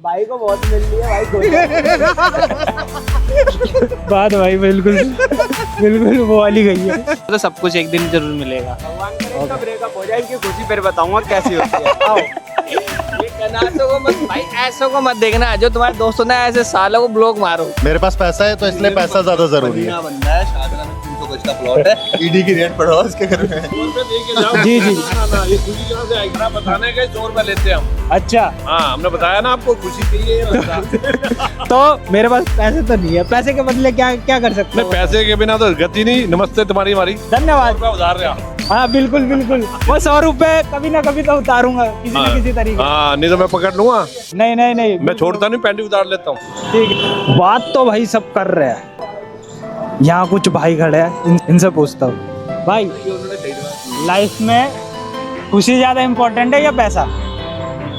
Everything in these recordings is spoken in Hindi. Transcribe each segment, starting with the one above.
भाई को बहुत मिल रही है भाई बात भाई बिल्कुल बिल्कुल वो वाली गई है। तो सब कुछ एक दिन जरूर मिलेगा। भगवान करे इसका ब्रेकअप हो जाए, इसकी खुशी फिर बताऊंगा कैसी होती है। आओ ये कनासों को मत भाई, ऐसों को मत देखना जो तुम्हारे दोस्तों ने ऐसे सालों को ब्लॉक मारो। मेरे पास पैसा है तो इसलिए पैसा ज्यादा जरूरी है। बंदा है, शाहजहां में 300 गज का प्लॉट है, ईडी की रेट पढ़ो उसके घर में। जी जी ये खुशी कहाँ से आएगी? बताने के 100 रुपए लेते हैं हम। अच्छा, हाँ, हमने बताया ना आपको खुशी के लिए। तो मेरे पास पैसे तो नहीं है, पैसे के बदले क्या क्या कर सकते हो? पैसे के बिना तो गति नहीं। नमस्ते तुम्हारी हमारी धन्यवाद। उधार रहा। हाँ बिल्कुल बिल्कुल, वो 100 रुपए कभी ना कभी तो उतारूंगा किसी न किसी तरीके। हाँ, नहीं तो मैं पकड़ लूंगा। नहीं नहीं नहीं, मैं छोड़ता नहीं, पैंटी उतार लेता हूँ। ठीक है। बात तो भाई सब कर रहे हैं। यहाँ कुछ भाई खड़े हैं, इनसे पूछता हूँ। भाई लाइफ में खुशी ज्यादा इम्पोर्टेंट है या पैसा?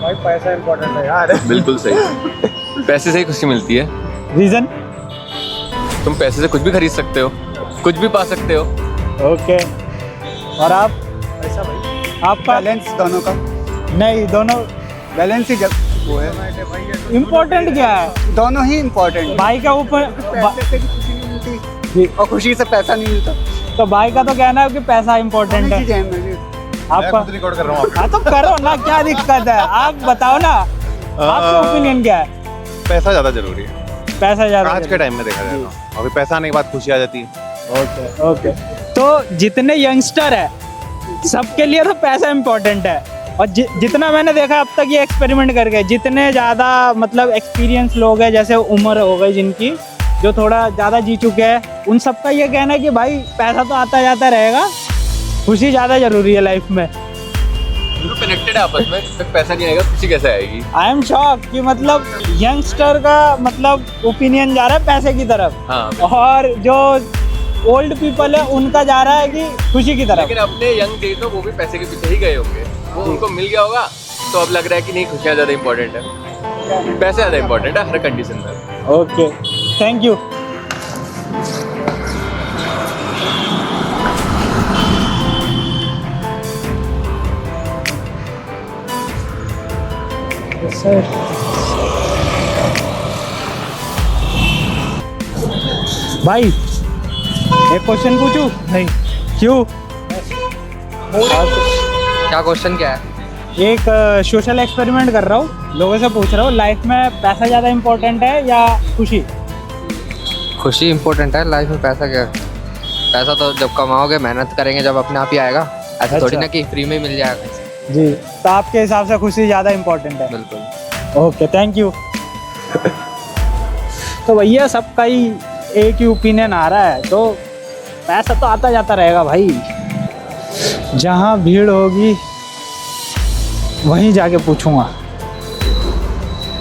भाई पैसा इम्पोर्टेंट है यार। बिल्कुल सही। पैसे से ही खुशी मिलती है। रीजन? तुम पैसे से कुछ भी खरीद सकते हो, कुछ भी पा सकते हो। ओके, और आप? पैसा भाई, आपका? बैलेंस दोनों का। नहीं, दोनों बैलेंस ही जब वो है, इम्पोर्टेंट क्या है? दोनों ही इम्पोर्टेंट। भाई का ऊपर पैसे से भी खुशी नहीं मिलती और खुशी से पैसा नहीं मिलता। तो भाई का तो कहना है कि पैसा इम्पोर्टेंट है। आपका? रिकॉर्ड कर रहा हूँ। हाँ तो करो ना, क्या दिक्कत है? आप बताओ ना, आपका ओपिनियन क्या है? पैसा ज्यादा जरूरी है पैसा ज्यादा आज के टाइम में देखा जाए तो। अभी पैसा आने के बाद खुशी आ जाती है। ओके ओके, तो जितने यंगस्टर है सबके लिए तो पैसा इम्पोर्टेंट है। और जितना मैंने देखा अब तक ये एक्सपेरिमेंट करके, जितने ज़्यादा मतलब एक्सपीरियंस लोग हैं, जैसे उम्र हो गई जिनकी, जो थोड़ा ज़्यादा जी चुके हैं, उन सबका ये कहना है कि भाई पैसा तो आता जाता रहेगा, खुशी ज़्यादा ज़रूरी है लाइफ में। कनेक्टेड है आपस में, जब तक पैसा नहीं आएगा खुशी कैसे आएगी? आई एम शॉक कि मतलब यंगस्टर का मतलब ओपिनियन जा रहा है पैसे की तरफ, हाँ, और जो ओल्ड पीपल है उनका जा रहा है कि खुशी की तरफ। लेकिन अपने यंग डेज में वो भी पैसे के पीछे ही गए होंगे, वो उनको मिल गया होगा तो अब लग रहा है कि नहीं, खुशियाँ ज़्यादा इंपॉर्टेंट है, पैसे ज़्यादा इंपॉर्टेंट है हर कंडीशन में। Okay, thank you. भाई एक क्वेश्चन पूछूं? नहीं, क्यों? क्या क्वेश्चन क्या है? एक सोशल एक्सपेरिमेंट कर रहा हूँ, लोगों से पूछ रहा हूँ लाइफ में पैसा ज़्यादा इम्पोर्टेंट है या खुशी? खुशी इम्पोर्टेंट है लाइफ में, पैसा क्या? पैसा तो जब कमाओगे, मेहनत करेंगे, जब अपने आप ही आएगा। ऐसा थोड़ी ना कि फ्री में मिल जाएगा। जी, तो आपके हिसाब से खुशी ज़्यादा इम्पोर्टेंट है? बिल्कुल। Okay, thank you. तो भैया सबका ही एक ही ओपिनियन आ रहा है, तो पैसा तो आता जाता रहेगा भाई, जहाँ भीड़ होगी वहीं जाके पूछूंगा।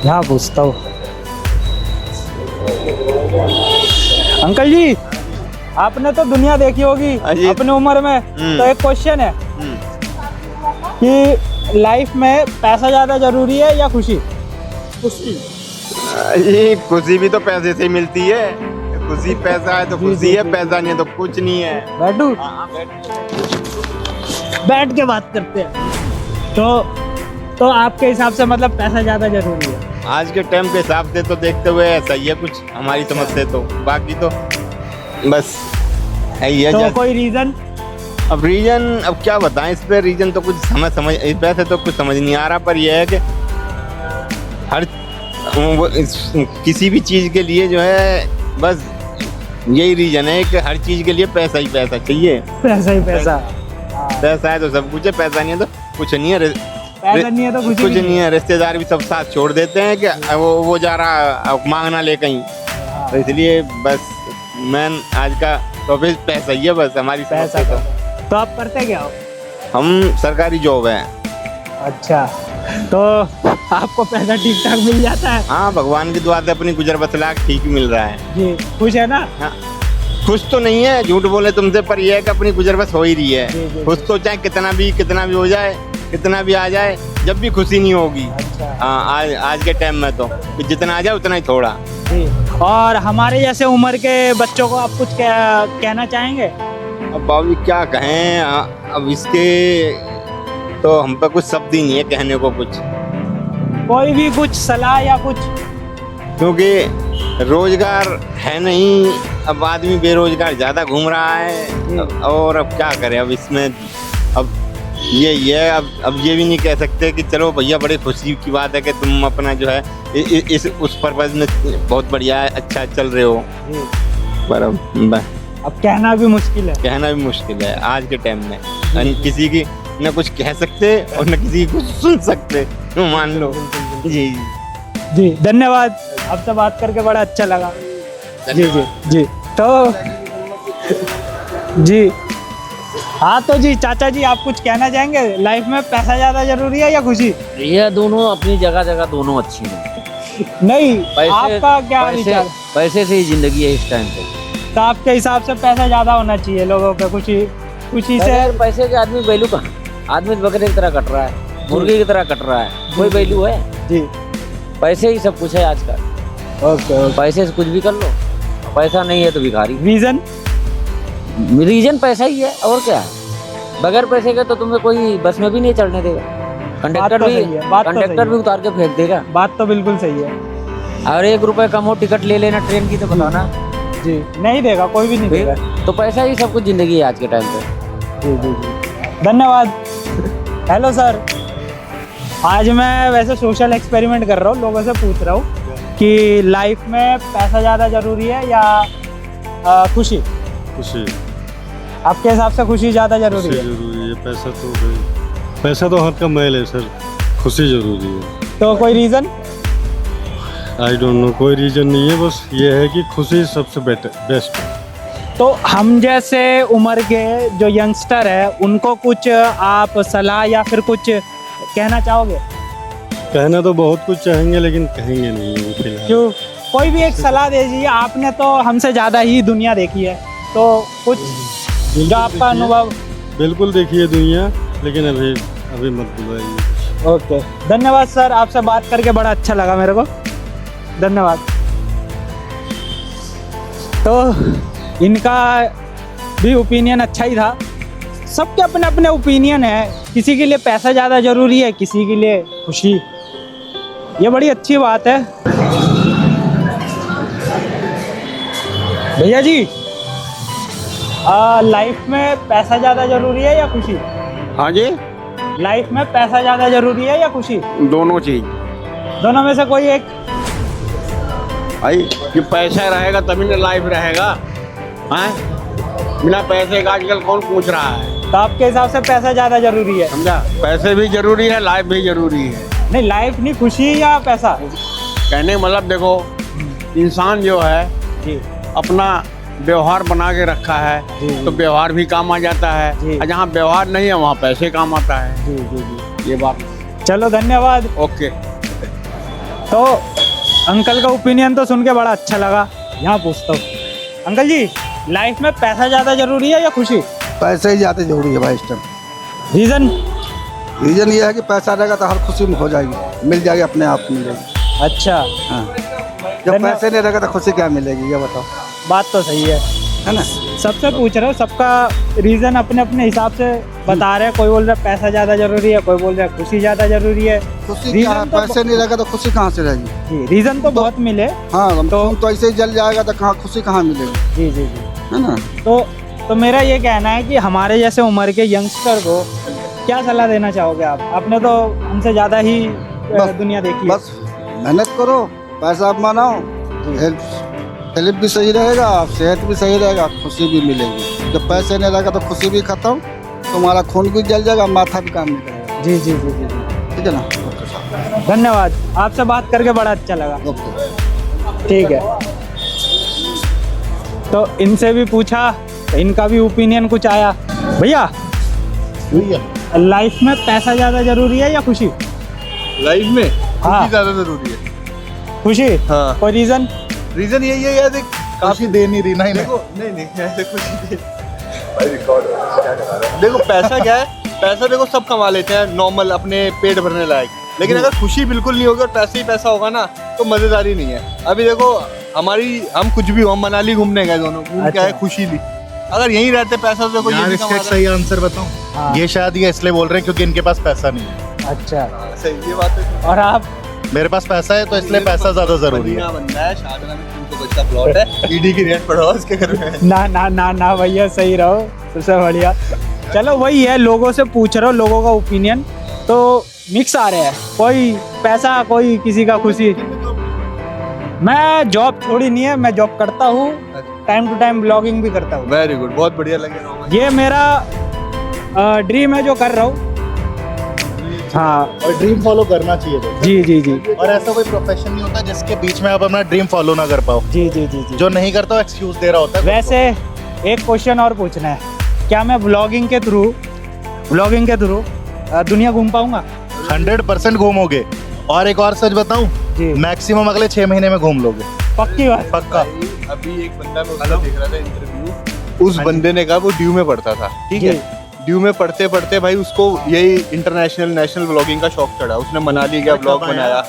यहाँ पूछता हूँ। अंकल जी, आपने तो दुनिया देखी होगी अपनी उम्र में, तो एक क्वेश्चन है कि लाइफ में पैसा ज़्यादा जरूरी है या खुशी? ये खुशी भी तो पैसे से ही मिलती है। खुशी पैसा है तो खुशी है, पैसा नहीं है तो कुछ नहीं है। बैठू? बैठ के बात करते हैं। तो आपके हिसाब से मतलब पैसा ज़्यादा जरूरी है? आज के टाइम के हिसाब से तो देखते हुए ऐसा ही है कुछ, हमारी समझ से तो। बाकी तो बस है ही है। तो कोई रीज़न? अब रीजन अब क्या बताएं इस पे, रीजन तो कुछ समझ इस वैसे तो कुछ समझ नहीं आ रहा, पर यह है कि हर किसी भी चीज़ के लिए जो है बस यही रीजन है कि हर चीज़ के लिए पैसा ही पैसा चाहिए। पैसा ही पैसा। पैसा है तो सब कुछ है, पैसा नहीं है तो कुछ नहीं है। पैसा नहीं है तो कुछ नहीं है। रिश्तेदार भी सब साथ छोड़ देते हैं कि वो जा रहा मांगना ले कहीं, तो इसलिए बस मैन आज का टॉपिक पैसा ही है बस हमारी पैसा। तो आप करते क्या हो? हम सरकारी जॉब है। अच्छा, तो आपको पैसा ठीक ठाक मिल जाता है? हाँ, भगवान की दुआ से अपनी गुजर बसला ठीक मिल रहा है जी। खुश है ना? हाँ, खुश तो नहीं है, झूठ बोले तुमसे, पर यह है कि अपनी गुजर बस हो ही रही जी, है। जी, खुश तो चाहे कितना भी हो जाए, कितना भी आ जाए, जब भी खुशी नहीं होगी। अच्छा। हाँ, आज के टाइम में तो जितना आ जाए उतना ही थोड़ा। जी। और हमारे जैसे उम्र के बच्चों को आप कुछ कहना चाहेंगे? अब बाबू क्या कहें, अब इसके तो हम पे कुछ शब्द ही नहीं है कहने को कुछ। कोई भी कुछ सलाह या कुछ? क्योंकि रोजगार है नहीं, अब आदमी बेरोजगार ज्यादा घूम रहा है, और अब क्या करें, अब इसमें अब ये अब ये भी नहीं कह सकते कि चलो भैया बड़ी खुशी की बात है कि तुम अपना जो है इस उस पर्पज में बहुत बढ़िया है, अच्छा चल रहे हो, पर अब कहना भी मुश्किल है। कहना भी मुश्किल है आज के टाइम में। न किसी की न कुछ कह सकते और न किसी की कुछ सुन सकते, मान लो। जी जी धन्यवाद, आपसे बात करके बड़ा अच्छा लगा। जी जी जी। तो जी हाँ, तो जी चाचा जी आप कुछ कहना चाहेंगे? लाइफ में पैसा ज्यादा जरूरी है या खुशी? ये दोनों अपनी जगह जगह दोनों अच्छी हैं। नहीं, आपका क्या विचार? पैसे से ही जिंदगी है इस टाइम पे। तो आपके हिसाब से पैसा ज्यादा होना चाहिए लोगों पे, खुशी से? पैसे के आदमी वैल्यू कहाँ? आदमी बकरे की तरह कट रहा है, मुर्गी की तरह कट रहा है, कोई वैल्यू है? जी, पैसे ही सब कुछ है आजकल। ओके। पैसे से कुछ भी कर लो, पैसा नहीं है तो भिखारी। रीजन पैसा ही है, और क्या है? बगैर पैसे के तो तुम्हें कोई बस में भी नहीं चढ़ने देगा, कंडक्टर भी उतार के फेंक देगा। बात तो बिल्कुल सही है। और 1 रुपए कम हो टिकट ले लेना ट्रेन की तो बताना जी, नहीं देगा, कोई भी नहीं देगा। तो पैसा ही सब कुछ जिंदगी है आज के टाइम पे। जी जी जी, धन्यवाद। हेलो सर, आज मैं वैसे सोशल एक्सपेरिमेंट कर रहा हूँ, लोगों से पूछ रहा हूँ कि लाइफ में पैसा ज़्यादा ज़रूरी है या खुशी? खुशी। आपके हिसाब से खुशी ज़्यादा ज़रूरी है? जरूरी है, पैसा तो हर का मैल है सर, खुशी जरूरी है। तो कोई रीज़न? आई डोंट नो, कोई रीजन नहीं है, बस ये है कि खुशी सबसे बेस्ट है। तो हम जैसे उम्र के जो यंगस्टर है उनको कुछ आप सलाह या फिर कुछ कहना चाहोगे? कहना तो बहुत कुछ चाहेंगे लेकिन कहेंगे नहीं फिलहाल। क्यों? कोई भी एक सलाह दे दीजिए, आपने तो हमसे ज़्यादा ही दुनिया देखी है, तो कुछ जो आपका अनुभव। बिल्कुल देखिए दुनिया, लेकिन अभी मत बुलाइए। ओके, धन्यवाद सर, आपसे बात करके बड़ा अच्छा लगा मेरे को, धन्यवाद। तो इनका भी ओपिनियन अच्छा ही था। सबके अपने अपने ओपिनियन है, किसी के लिए पैसा ज़्यादा ज़रूरी है, किसी के लिए खुशी। ये बड़ी अच्छी बात है। भैया जी, लाइफ में पैसा ज़्यादा ज़रूरी है या खुशी? हाँ जी, लाइफ में पैसा ज़्यादा ज़रूरी है या खुशी? दोनों चीज। दोनों में से कोई एक? भाई कि पैसा रहेगा तभी ना लाइफ रहेगा, हैं? बिना पैसे का आजकल कौन पूछ रहा है? तो आपके हिसाब से पैसा ज़्यादा ज़रूरी है? समझा, पैसे भी जरूरी है, लाइफ भी जरूरी है। नहीं, लाइफ नहीं, खुशी या पैसा? कहने का मतलब देखो, इंसान जो है जी अपना व्यवहार बना के रखा है, जी। तो व्यवहार भी काम आ जाता जी। है, और जहाँ व्यवहार नहीं है वहाँ पैसे काम आता है। जी जी जी। ये बात। चलो धन्यवाद। ओके। तो अंकल का ओपिनियन तो सुन के बड़ा अच्छा लगा। यहाँ पूछता हूँ, अंकल जी, लाइफ में पैसा ज़्यादा ज़रूरी है या खुशी? पैसे ही ज़्यादा जरूरी है भाई इस टाइम। रीज़न ये है कि पैसा रहेगा तो हर खुशी हो जाएगी, मिल जाएगी, अपने आप मिल जाएगी। अच्छा, हाँ, जब पैसे नहीं रहेगा तो खुशी क्या मिलेगी, ये बताओ। बात तो सही है ना? सबसे पूछ रहे हो, सबका रीज़न अपने अपने हिसाब से बता रहे हैं। कोई बोल रहा है पैसा ज़्यादा ज़रूरी है, कोई बोल रहा है खुशी ज़्यादा ज़रूरी है। खुशी क्या है? पैसे नहीं रहेगा तो खुशी कहाँ से रहेगी? जी, रीज़न तो बहुत मिले। हाँ, तो ऐसे ही जल जाएगा तो कहाँ खुशी कहाँ मिलेगी? जी जी जी, है ना? तो मेरा ये कहना है कि हमारे जैसे उम्र के यंगस्टर को क्या सलाह देना चाहोगे आप? आपने तो हमसे ज़्यादा ही दुनिया देखी है। बस मेहनत करो, पैसा बनाओ, हेल्थ भी सही रहेगा, सेहत भी सही रहेगा, खुशी भी मिलेगी। जब पैसे नहीं रहेगा तो खुशी भी खत्म, तुम्हारा खून भी जल जाएगा, माथा भी काम नहीं करेगा। जी जी जी जी जी, ठीक है ना? ओके साहब, धन्यवाद, आपसे बात करके बड़ा अच्छा लगा। ओके। ठीक है, तो इनसे भी पूछा, इनका भी ओपिनियन कुछ आया। भैया, लाइफ में पैसा ज़्यादा ज़रूरी है या खुशी? लाइफ में हाँ। खुशी ज्यादा जरूरी है। खुशी? हाँ। कोई रीज़न? रीजन यही है यार, खुशी दे नहीं रही, नहीं देखो नहीं ऐसे खुशी दे। देखो पैसा क्या है, पैसा देखो सब कमा लेते हैं नॉर्मल अपने पेट भरने लायक, लेकिन अगर खुशी बिल्कुल नहीं होगी और पैसे ही पैसा होगा ना तो मजेदारी नहीं है। अभी देखो हम कुछ भी हो, हम मनाली घूमने गए दोनों, घूम के आए, खुशी ली। अगर यहीं रहते पैसा तो देखो यार, इसका एक सही आंसर बताऊं? हाँ। ये शायद ये इसलिए बोल रहे हैं क्योंकि इनके पास पैसा नहीं है। अच्छा, सही, ये बात है। और आप? मेरे पास पैसा है तो इसलिए पैसा ज्यादा जरूरी है। बनना है, शाहजहां में 300 गज का प्लॉट है, ईडी की रेट पढ़ो उसके घर में। ना ना ना ना भैया, सही रहो, सबसे बढ़िया। चलो वही है, लोगों से पूछ रहा हूँ, लोगों का ओपिनियन तो मिक्स आ रहे हैं, कोई पैसा, कोई किसी का खुशी। मैं जॉब छोड़ी नहीं है, मैं जॉब करता हूँ, टाइम टू टाइम ब्लॉगिंग भी करता हूँ। वेरी गुड, बहुत बढ़िया लगे रोहन। ये मेरा ड्रीम है जो कर रहा हूँ। हाँ और ड्रीम फॉलो करना चाहिए तो। जी जी जी और ऐसा कोई प्रोफेशन नहीं होता जिसके बीच में आप अपना ड्रीम फॉलो ना कर पाओ। जी जी जी जी। जो नहीं करता वो एक्सक्यूज दे रहा होता है। वैसे एक क्वेश्चन और पूछना है, क्या मैं ब्लॉगिंग के थ्रू दुनिया घूम पाऊंगा? 100% घूमोगे। और एक और सच बताऊं, जी मैक्सिमम अगले 6 महीने में घूम लोगे, पक्की बात। पक्का। अभी एक बंदा मैं उसका देख रहा था इंटरव्यू, उस बंदे ने कहा वो ड्यू में पढ़ता था, ठीक है। ड्यू में पढ़ते पढ़ते भाई उसको यही इंटरनेशनल नेशनल व्लॉगिंग का शौक चढ़ा, उसने मनाली गया, व्लॉग बनाया।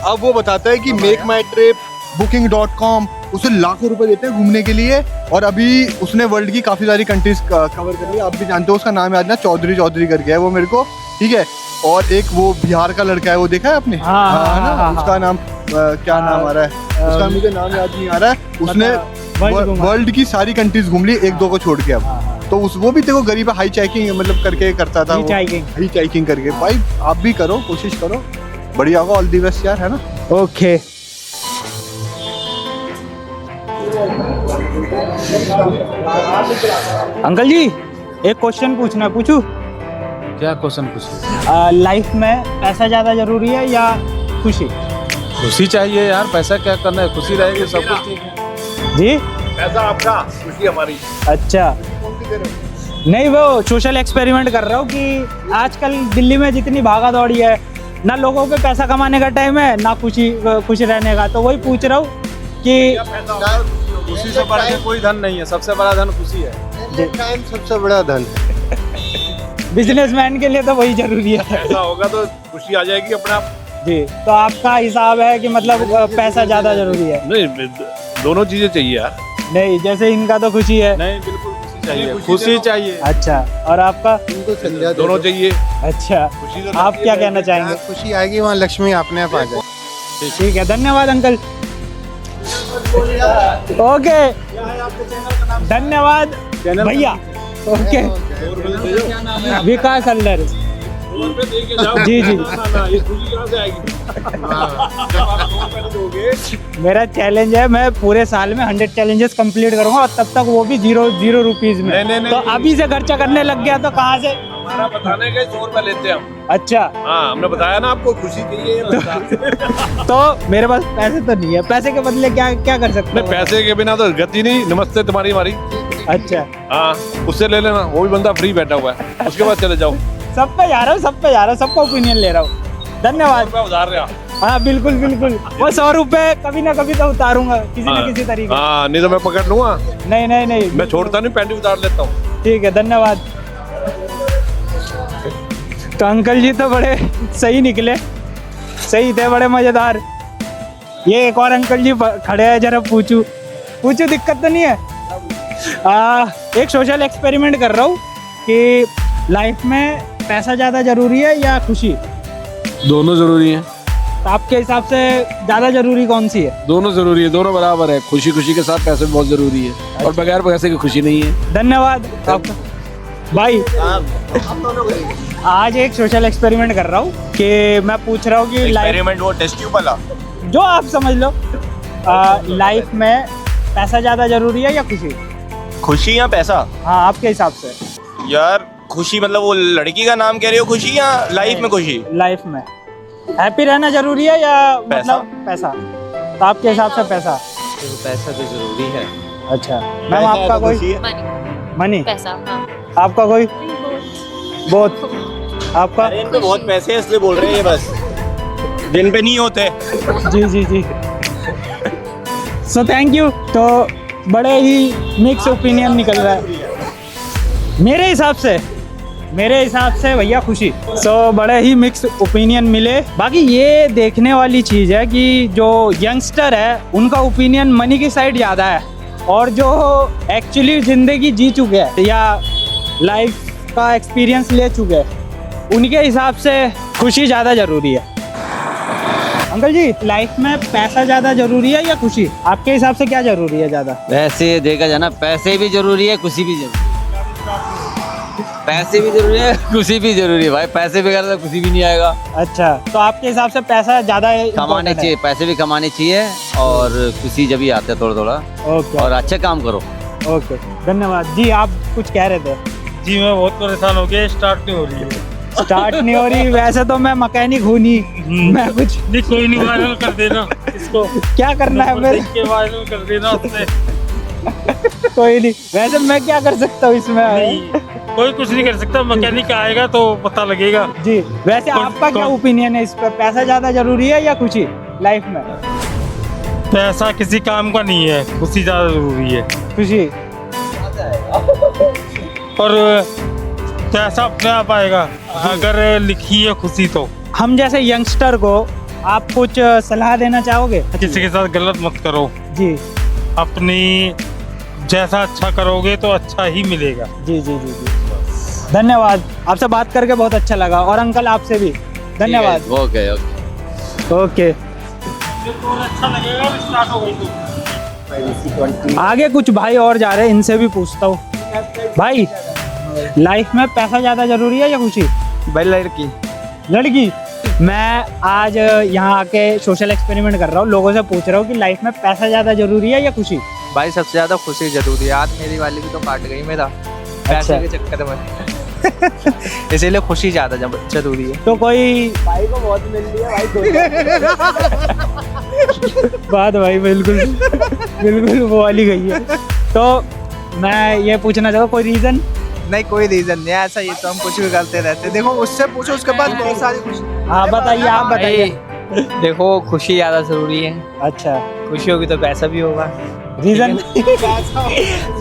अब वो बताता है कि मेक माई ट्रिप, booking.com, उसे लाखों रुपए देते हैं घूमने के लिए। और अभी उसने वर्ल्ड की काफी सारी कंट्रीज कवर कर ली। आप भी जानते हो उसका नाम याद ना, चौधरी करके है वो मेरे को, ठीक है। और एक वो बिहार का लड़का है, वो देखा है आपने? हाँ, उसका नाम क्या नाम आ रहा है उसका, मुझे नाम याद नहीं आ रहा है। उसने वर्ल्ड की सारी कंट्रीज घूम ली, एक दो को छोड़ के। अब तो वो भी देखो गरीब हाई चेकिंग मतलब करके करता था, हाई चेकिंग करके। भाई आप भी करो, कोशिश करो, बढ़िया होगा। ऑल दी बेस्ट यार, है ना? ओके। अंकल जी एक क्वेश्चन पूछना है, पूछूं? क्या क्वेश्चन पूछे? लाइफ में पैसा ज्यादा जरूरी है या खुशी? खुशी चाहिए यार, पैसा क्या करना है, खुशी रहेगी सब कुछ ठीक है। जी पैसा आपका, खुशी हमारी। अच्छा, नहीं वो सोशल एक्सपेरिमेंट कर रहा हूँ कि आजकल दिल्ली में जितनी भागा दौड़ी है, ना लोगों पे पैसा कमाने का टाइम है, ना खुशी रहने का। तो वही पूछ रहा हूँ कि खुशी से बढ़ के कोई धन नहीं है, सबसे बड़ा धन खुशी है। टाइम सबसे बड़ा धन है। बिजनेसमैन के लिए तो वही जरूरी है। ऐसा होगा तो खुशी आ जाएगी अपने आप। जी, तो आपका हिसाब है कि मतलब पैसा ज्यादा जरूरी है? नहीं, दोनों चीजें चाहिए यार। नहीं, जैसे इनका तो खुशी है। नहीं, बिल्कुल खुशी चाहिए, खुशी चाहिए। अच्छा, और आपका? दोनों चाहिए। अच्छा, खुशी तो आप क्या कहना चाहेंगे? खुशी आएगी वहाँ लक्ष्मी अपने आप आ जाए। ठीक है, धन्यवाद अंकल। ओके, धन्यवाद भैया। ओके, विकास अल्लर। जी जी, मेरा चैलेंज है, मैं पूरे साल में 100 चैलेंजेस कंप्लीट करूंगा, और तब तक वो भी 0 रुपीज में। नहीं, तो अभी से खर्चा करने लग गया तो कहाँ से? हमारा बताने के 100 रुपए लेते हैं हम। अच्छा, हाँ, हमने बताया ना आपको खुशी चाहिए। तो मेरे पास पैसे तो नहीं है, पैसे के बदले क्या क्या कर सकते नहीं, पैसे के बिना तो गति नहीं। नमस्ते तुम्हारी हमारी। अच्छा, हाँ, उससे ले लेना, वो भी बंदा फ्री बैठा हुआ है, उसके बाद चले जाओ। सब पे जा रहा हूँ, सबका ओपिनियन ले रहा हूँ। धन्यवाद। उधार रहा। हाँ बिल्कुल बिल्कुल, वो 100 रुपए कभी ना कभी तो उतारूंगा किसी न किसी तरीके। हाँ, नहीं तो मैं पकड़ लूंगा। नहीं, मैं छोड़ता नहीं, पैंटी उतार लेता हूँ। ठीक है, धन्यवाद। तो अंकल जी तो बड़े सही निकले, सही थे, बड़े मजेदार। ये एक और अंकल जी खड़े हैं, जरा पूछू, दिक्कत तो नहीं है? एक सोशल एक्सपेरिमेंट कर रहा हूँ कि लाइफ में पैसा ज़्यादा जरूरी है या खुशी? दोनों जरूरी है। तो आपके हिसाब से ज़्यादा जरूरी कौन सी है? दोनों जरूरी है, दोनों बराबर है। खुशी के साथ पैसे भी बहुत जरूरी है, और बगैर पैसे की खुशी नहीं है। धन्यवाद आपका भाई। आज एक सोशल एक्सपेरिमेंट कर रहा हूँ कि मैं पूछ रहा हूँ कि एक्सपेरिमेंट वो टेस्ट ट्यूब वाला, जो आप समझ लो, लाइफ में पैसा ज़्यादा जरूरी है या खुशी? खुशी या पैसा? हाँ, आपके हिसाब से। यार खुशी मतलब वो लड़की का नाम कह रहे हो, खुशी या लाइफ में खुशी? लाइफ में हैप्पी रहना जरूरी है या पैसा? मतलब पैसा? तो आपके हिसाब से पैसा? पैसा तो जरूरी है। अच्छा मैम, आपका कोई? मनी। पैसा, हाँ। आपका कोई? बहुत। आपका? इन पे बहुत पैसे हैं इसलिए बोल रहे हैं ये, बस दिन पे नहीं होते। जी जी जी, सो थैंक यू। तो बड़े ही मिक्स ओपिनियन निकल रहा है मेरे हिसाब से भैया, खुशी। सो बड़े ही मिक्स ओपिनियन मिले। बाकी ये देखने वाली चीज़ है कि जो यंगस्टर है उनका ओपिनियन मनी की साइड ज़्यादा है, और जो एक्चुअली ज़िंदगी जी चुके हैं या लाइफ का एक्सपीरियंस ले चुके हैं, उनके हिसाब से खुशी ज़्यादा ज़रूरी है। अंकल जी, लाइफ में पैसा ज्यादा जरूरी है या खुशी? आपके हिसाब से क्या जरूरी है ज्यादा? वैसे देखा जाए ना, पैसे भी जरूरी है, खुशी भी जरूरी है। पैसे भी जरूरी है, खुशी भी जरूरी है भाई। पैसे बगैर तो खुशी भी नहीं आएगा। अच्छा, तो आपके हिसाब से पैसा ज्यादा कमाने important चाहिए, पैसे भी कमाने चाहिए और खुशी जब भी आते है थोड़ा थोड़ा। है? ओके और अच्छे काम करो। ओके, धन्यवाद जी। आप कुछ कह रहे थे? जी मैं बहुत परेशान हो गया, स्टार्ट नहीं हो रही है। स्टार्ट नहीं हो रही? वैसे तो मैं मैकेनिक हूँ नहीं, मैं कुछ नहीं, कोई नहीं, वायरल कर देना इसको। क्या करना है नंबर मेरे? देख के वायरल कर देना उसने। कोई नहीं, वैसे मैं क्या कर सकता हूँ इसमें? नहीं, कोई कुछ नहीं कर सकता, मैकेनिक आएगा तो पता लगेगा। जी, वैसे आपका क्या ओपिनियन है इस पर? पैसा ज्यादा जरूरी है या खुशी लाइफ में? पैसा किसी काम का नहीं है, खुशी ज्यादा जरूरी है। खुशी? और पैसा अपने आप आएगा अगर लिखी है खुशी तो। हम जैसे यंगस्टर को आप कुछ सलाह देना चाहोगे? किसी के साथ गलत मत करो, जी अपनी जैसा अच्छा करोगे तो अच्छा ही मिलेगा। जी जी जी जी, धन्यवाद। आपसे बात करके बहुत अच्छा लगा, और अंकल आपसे भी धन्यवाद। ओके ओके, अच्छा लगेगा, स्टार्ट हो गई तो। आगे कुछ भाई और जा रहे हैं, इनसे भी पूछता हूँ। भाई, लाइफ में पैसा ज्यादा जरूरी है या खुशी? भाई लड़की। लड़की? मैं आज यहाँ आके सोशल एक्सपेरिमेंट कर रहा हूँ, लोगों से पूछ रहा हूँ कि लाइफ में पैसा ज्यादा जरूरी है या खुशी? भाई सबसे ज्यादा खुशी जरूरी है। आज मेरी वाली भी तो काट गई मेरा पैसे के चक्कर में। इसीलिए खुशी ज्यादा जरूरी है। तो कोई भाई को बहुत मिल रही है भाई। बात भाई बिल्कुल बिल्कुल वो वाली गई है। तो मैं ये पूछना चाहूँ, कोई रीजन? नहीं, कोई रीजन नहीं है ऐसा, ये तो हम कुछ भी करते रहते। देखो उससे पूछो, उसके बाद बहुत सारी खुशी। हाँ बताइए, आप बताइए। देखो, खुशी ज्यादा जरूरी है। अच्छा, खुशी होगी तो पैसा भी होगा। रीजन?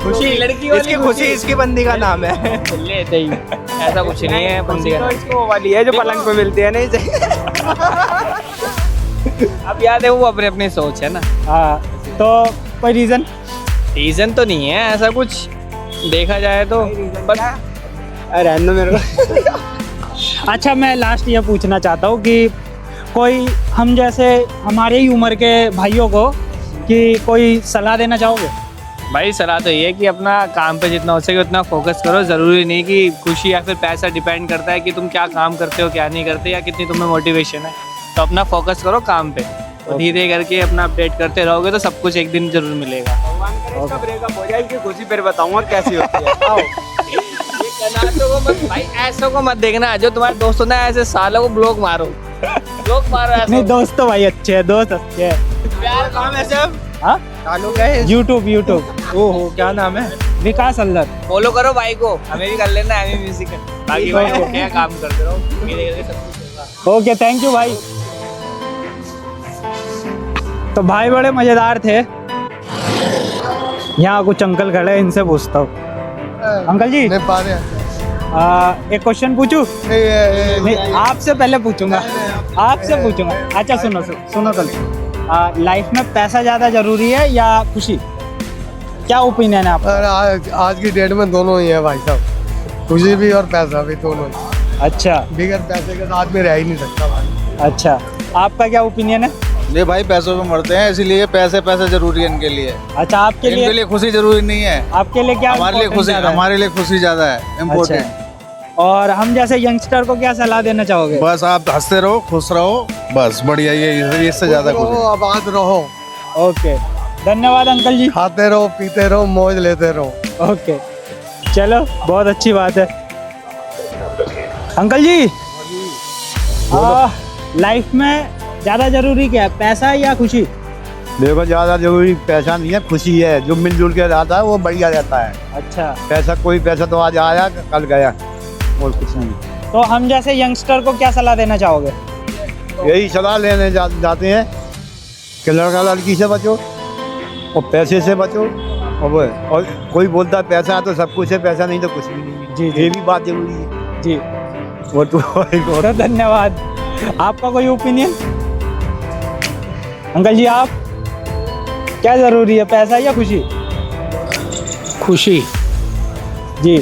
खुशी लड़की वाली, इसकी खुशी इसकी बंदी का नाम है। लेते ही ऐसा कुछ नहीं है। बंदी तो इसको वो वाली है जो पलंग पे मिलती है, नहीं अब याद है, वो अपनी अपनी सोच है ना। हाँ, तो कोई रीजन? रीजन तो नहीं है ऐसा कुछ, देखा जाए तो। रहने दो मेरे को। अच्छा, मैं लास्ट ये पूछना चाहता हूँ कि कोई हम जैसे हमारे ही उम्र के भाइयों को कि कोई सलाह देना चाहोगे? भाई सलाह तो ये है कि अपना काम पे जितना हो सके उतना फोकस करो। ज़रूरी नहीं कि खुशी या फिर पैसा डिपेंड करता है कि तुम क्या काम करते हो क्या नहीं करते, या कितनी तुम्हें मोटिवेशन है। तो अपना फोकस करो काम पे, तो धीरे करके अपना अपडेट करते रहोगे तो सब कुछ एक दिन जरूर मिलेगा। भगवान करे इसका ब्रेकअप हो जाए, इसकी खुशी फिर बताऊंगा कैसी होती है। आओ, ये कनासों को मत भाई, ऐसों को मत देखना जो तुम्हारे दोस्तों ने ऐसे सालों को ब्लॉक मारो, ब्लॉक मारो ऐसे। नहीं, दोस्त तो भाई अच्छे हैं, दोस्त अच्छे हैं। प्यार काम है सब। हाँ, चालू क्या है? यूट्यूब ओहो, क्या नाम है? विकास अल्लर। फॉलो करो भाई को, हमें भी कर लेना, हमें म्यूजिक बाकी भाई को क्या काम करते रहो, धीरे धीरे सब कुछ होगा। ओके, थैंक यू भाई। तो भाई बड़े मजेदार थे। यहाँ कुछ अंकल खड़े हैं, इनसे पूछता हूँ। अंकल जी, नहीं पा रहे एक क्वेश्चन पूछूं? नहीं, आपसे पहले पूछूंगा, आपसे पूछूंगा। अच्छा सुनो सुनो कल, लाइफ में पैसा ज्यादा जरूरी है या खुशी? क्या ओपिनियन है आपका? आज की डेट में दोनों ही है भाई साहब, खुशी भी और पैसा भी, दोनों ही। अच्छा बिगैर पैसे के साथ में रह ही नहीं सकता भाई। अच्छा, आपका क्या ओपिनियन है? ये भाई पैसों पे मरते हैं, इसीलिए पैसे जरूरी है इनके लिए। अच्छा, आपके इनके लिए खुशी जरूरी नहीं है, आपके लिए क्या हमारे लिए important खुशी, ज्यादा है? हमारे लिए खुशी ज्यादा है इम्पोर्टेंट। अच्छा। और हम जैसे यंगस्टर को क्या सलाह देना चाहोगे? बस आप हंसते रहो, खुश रहो, बस बढ़िया, ये इससे ज्यादा कुछ नहीं। आबाद रहो, ओके, धन्यवाद अंकल जी। खाते रहो, पीते रहो, मौज लेते रहो। ओके, चलो, बहुत अच्छी बात है। अंकल जी, लाइफ में ज्यादा जरूरी क्या है, पैसा या खुशी? देखो, ज्यादा जरूरी पैसा नहीं है, खुशी है। जो मिलजुल के रहता है वो बढ़िया रहता है। अच्छा, पैसा, कोई पैसा तो आज आया कल गया, और कुछ नहीं। तो हम जैसे यंगस्टर को क्या सलाह देना चाहोगे? यही सलाह लेने जाते हैं कि लड़का लड़की से बचो और पैसे से बचो। और कोई बोलता है पैसा है तो सब कुछ है, पैसा नहीं तो कुछ भी नहीं है। जी, जी। ये भी बात जरूरी है जी, वो तो। तो धन्यवाद। आपका कोई ओपिनियन? अंकल जी, आप क्या जरूरी है, पैसा या खुशी? खुशी। जी,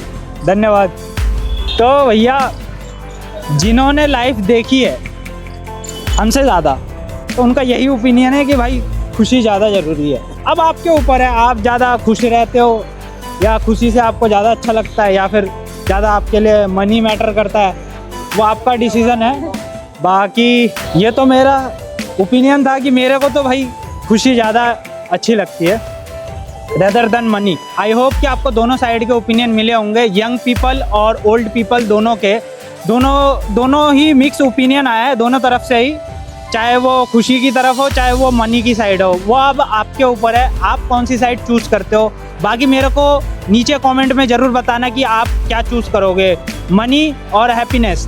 धन्यवाद। तो भैया, जिन्होंने लाइफ देखी है हमसे ज़्यादा, तो उनका यही ओपिनियन है कि भाई खुशी ज़्यादा ज़रूरी है। अब आपके ऊपर है, आप ज़्यादा खुश रहते हो या खुशी से आपको ज़्यादा अच्छा लगता है, या फिर ज़्यादा आपके लिए मनी मैटर करता है, वो आपका डिसीज़न है। बाकी ये तो मेरा ओपिनियन था कि मेरे को तो भाई खुशी ज़्यादा अच्छी लगती है rather than money. I hope कि आपको दोनों साइड के ओपिनियन मिले होंगे, यंग पीपल और ओल्ड पीपल दोनों के, दोनों ही मिक्स ओपिनियन आया है दोनों तरफ से ही, चाहे वो खुशी की तरफ हो चाहे वो मनी की साइड हो, वो अब आपके ऊपर है, आप कौन सी साइड चूज करते हो। बाकी मेरे को नीचे कमेंट में ज़रूर बताना कि आप क्या चूज करोगे, मनी और happiness.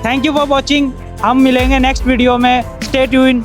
Thank you for watching, हम मिलेंगे नेक्स्ट वीडियो में, स्टे ट्यून्ड।